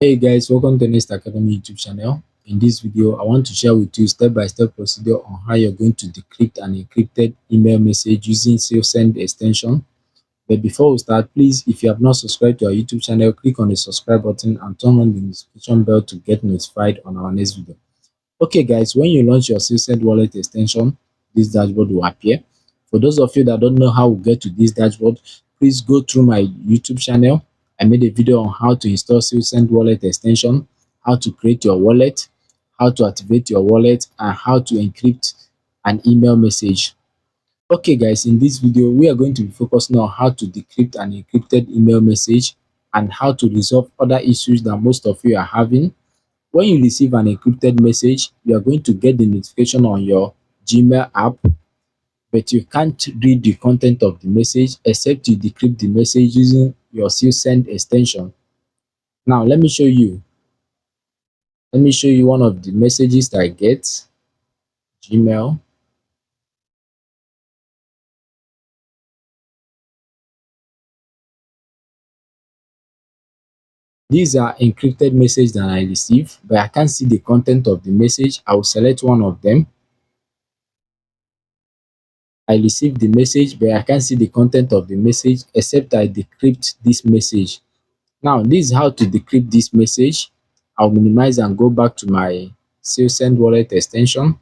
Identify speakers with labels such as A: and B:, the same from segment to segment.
A: Hey guys, welcome to Next Academy YouTube channel. In this video, I want to share with you step-by-step procedure on how you're going to decrypt an encrypted email message using SealSend extension. But before we start, please, if you have not subscribed to our YouTube channel, click on the subscribe button and turn on the notification bell to get notified on our next video. Okay guys, when you launch your SealSend wallet extension, this dashboard will appear. For those of you that don't know how we get to this dashboard, please go through my YouTube channel. I made a video on how to install SealSend wallet extension, how to create your wallet, how to activate your wallet, and how to encrypt an email message. Okay guys, in this video, we are going to be focusing on how to decrypt an encrypted email message and how to resolve other issues that most of you are having. When you receive an encrypted message, you are going to get the notification on your Gmail app, but you can't read the content of the message except you decrypt the message using your SealSend extension. Now, let me show you one of the messages that I get. Gmail. These are encrypted messages that I receive, but I can't see the content of the message. I will select one of them. I received the message, but I can't see the content of the message except I decrypt this message. Now, this is how to decrypt this message. I'll minimize and go back to my SealSend wallet extension.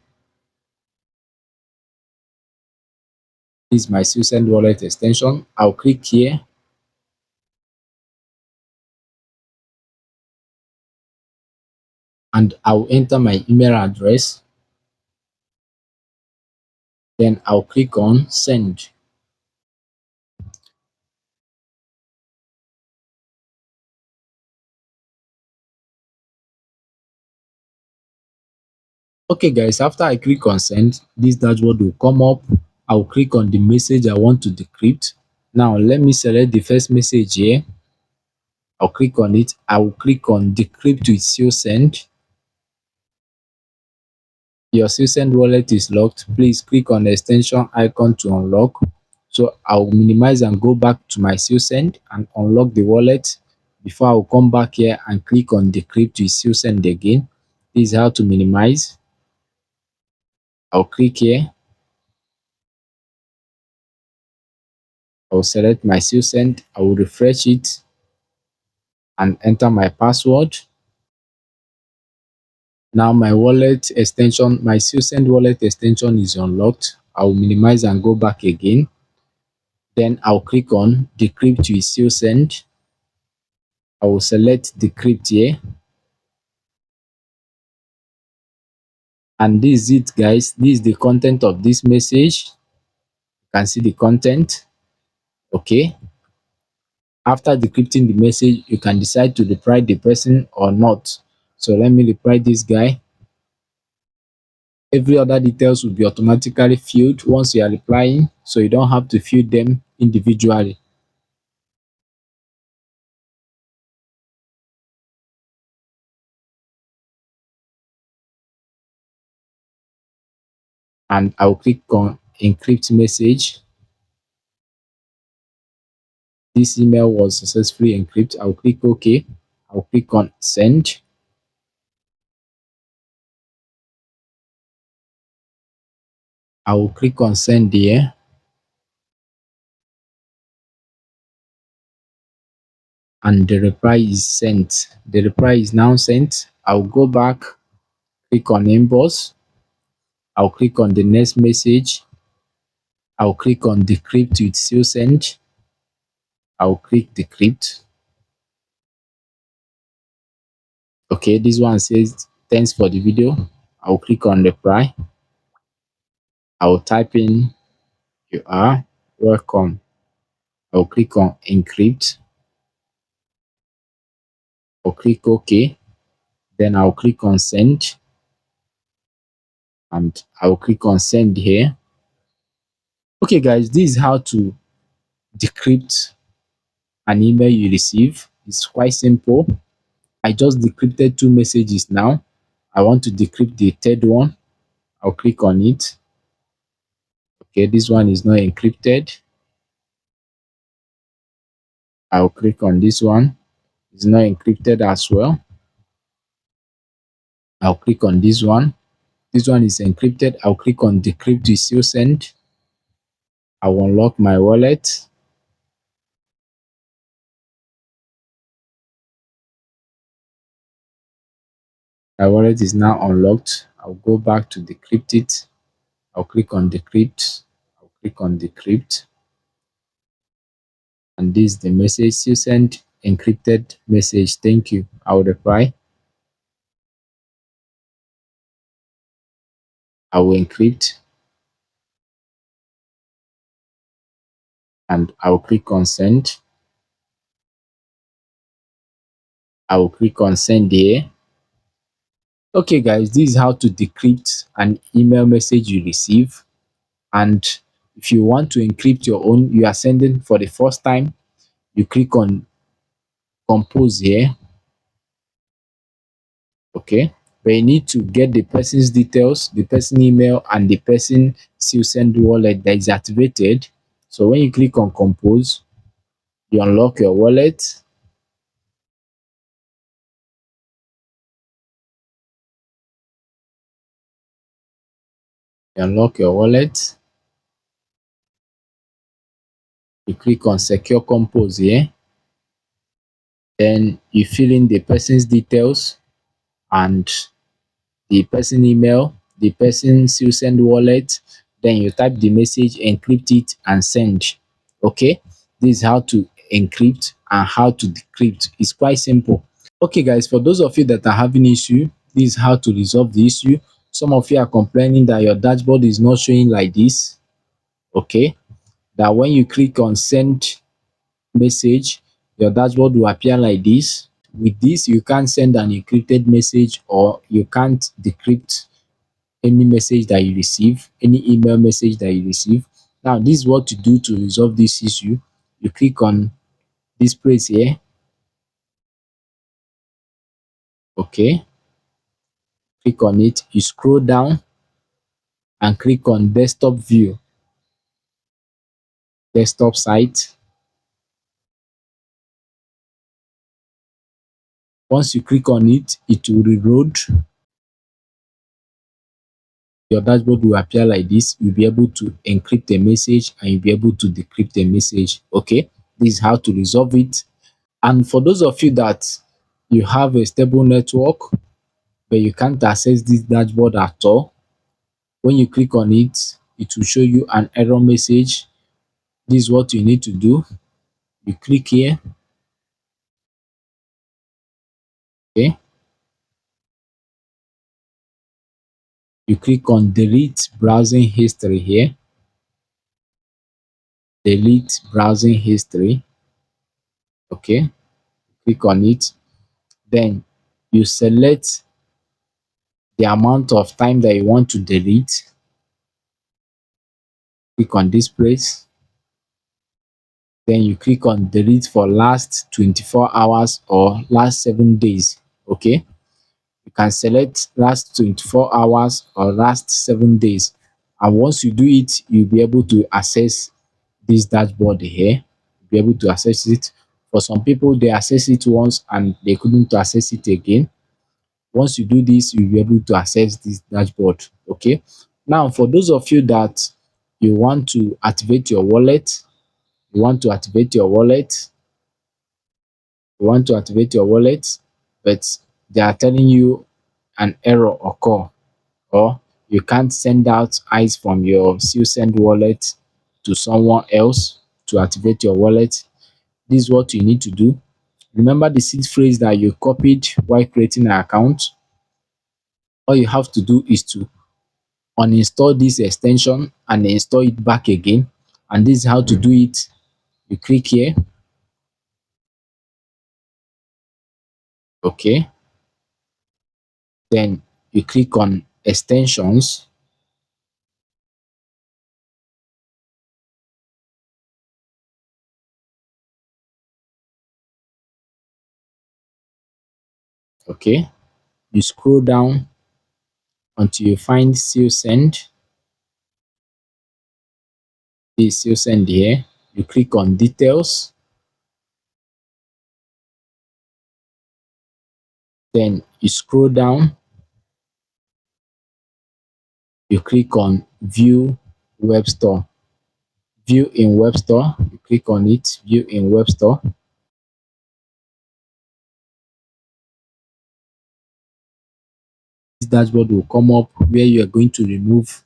A: This is my SealSend wallet extension. I'll click here and I'll enter my email address. Then I'll click on send. Okay guys, after I click on send, this dashboard will come up. I'll click on the message I want to decrypt. Now let me select the first message here. I'll click on it. I will click on decrypt with SealSend. Your SealSend wallet is locked. Please click on the extension icon to unlock. So I'll minimize and go back to my SealSend and unlock the wallet before I'll come back here and click on decrypt with SealSend again. This is how to minimize. I'll click here. I'll select my SealSend. I will refresh it and enter my password. Now my wallet extension, my SealSend wallet extension is unlocked. I'll minimize and go back again. Then I'll click on decrypt with SealSend. I will select decrypt here. And this is it guys. This is the content of this message. You can see the content. Okay. After decrypting the message, you can decide to reply the person or not. So let me reply this guy. Every other details will be automatically filled once you are replying, so you don't have to fill them individually. And I'll click on encrypt message. This email was successfully encrypted. I'll click OK. I'll click on send. I will click on send here. And the reply is sent. The reply is now sent. I'll go back, click on inbox. I'll click on the next message. I'll click on decrypt with SealSend. I'll click decrypt. Okay, this one says thanks for the video. I'll click on reply. I'll type in you are welcome. I'll click on encrypt. I'll click OK. Then I'll click on send. And I'll click on send here. Okay guys, this is how to decrypt an email you receive. It's quite simple. I just decrypted two messages now. I want to decrypt the third one. I'll click on it. Okay, this one is not encrypted. I'll click on this one. It's not encrypted as well. I'll click on this one. This one is encrypted. I'll click on decrypt with SealSend. I'll unlock my wallet. My wallet is now unlocked. I'll go back to decrypt it. I'll click on decrypt. I'll click on decrypt. And this is the message. SealSend encrypted message. Thank you. I'll reply. I will encrypt and I'll click on send. I will click on send here. Okay, guys, this is how to decrypt an email message you receive. And if you want to encrypt your own, you are sending for the first time, you click on compose here. Okay, but you need to get the person's details, the person email, and the person still send wallet that is activated. So when you click on compose, you unlock your wallet. You unlock your wallet. You click on secure compose here. Then you fill in the person's details and the person email, the person still send wallet. Then you type the message, encrypt it, and send. Okay, this is how to encrypt and how to decrypt. It's quite simple. Okay, guys, for those of you that are having issue, this is how to resolve the issue. Some of you are complaining that your dashboard is not showing like this. Okay, that when you click on send message, your dashboard will appear like this. With this, you can't send an encrypted message or you can't decrypt any message that you receive, any email message that you receive. Now, this is what to do to resolve this issue. You click on this place here. Okay, click on it. You scroll down and click on desktop view, desktop site. Once you click on it, it will reload. Your dashboard will appear like this. You'll be able to encrypt a message and you'll be able to decrypt a message. Okay, this is how to resolve it. And for those of you that you have a stable network but you can't access this dashboard at all, when you click on it, it will show you an error message. This is what you need to do. You click here. Okay, you click on delete browsing history here. Delete browsing history. Okay, click on it. Then you select the amount of time that you want to delete. Click on this place. Then you click on delete for last 24 hours or last 7 days. Okay, you can select last 24 hours or last 7 days. And once you do it, you'll be able to access this dashboard here. You'll be able to access it. For some people, they access it once and they couldn't access it again. Once you do this, you'll be able to access this dashboard. Okay, now for those of you that you want to activate your wallet, you want to activate your wallet, you want to activate your wallet, but they are telling you an error occur, or you can't send out eyes from your SealSend wallet to someone else to activate your wallet. This is what you need to do. Remember the seed phrase that you copied while creating an account. All you have to do is to uninstall this extension and install it back again. And this is how to do it. You click here. Okay, then you click on extensions. Okay, you scroll down until you find SealSend. This SealSend here. You click on details. Then you scroll down you click on view web store. View in web store, you click on it, view in web store. This dashboard will come up where you are going to remove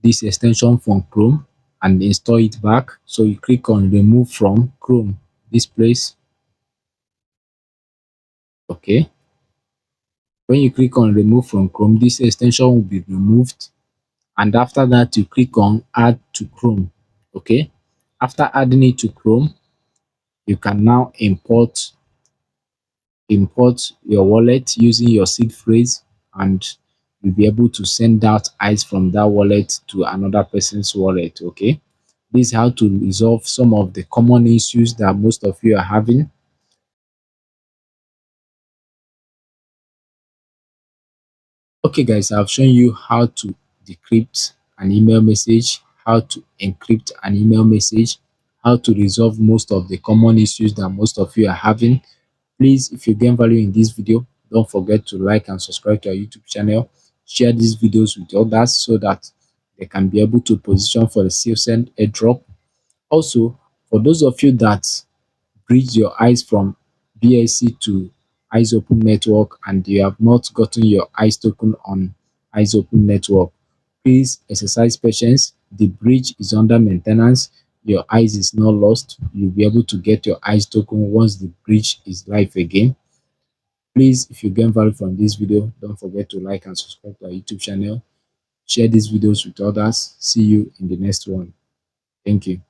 A: this extension from Chrome and install it back. So you click on remove from Chrome, this place. Okay. When you click on remove from Chrome, this extension will be removed, and after that you click on add to Chrome. Okay. After adding it to Chrome, you can now import your wallet using your seed phrase, and you'll be able to send out eyes from that wallet to another person's wallet. Okay. This is how to resolve some of the common issues that most of you are having. Okay guys, I've shown you how to decrypt an email message, how to encrypt an email message, how to resolve most of the common issues that most of you are having. Please, if you gain value in this video, don't forget to like and subscribe to our YouTube channel. Share these videos with others so that they can be able to position for the SealSend airdrop. Also, for those of you that bridge your eyes from BSC to Eyes Open Network and you have not gotten your eyes token on Eyes Open Network, please exercise patience. The bridge is under maintenance. Your eyes is not lost. You'll be able to get your eyes token once the bridge is live again. Please, if you gain value from this video, don't forget to like and subscribe to our YouTube channel. Share these videos with others. See you in the next one. Thank you.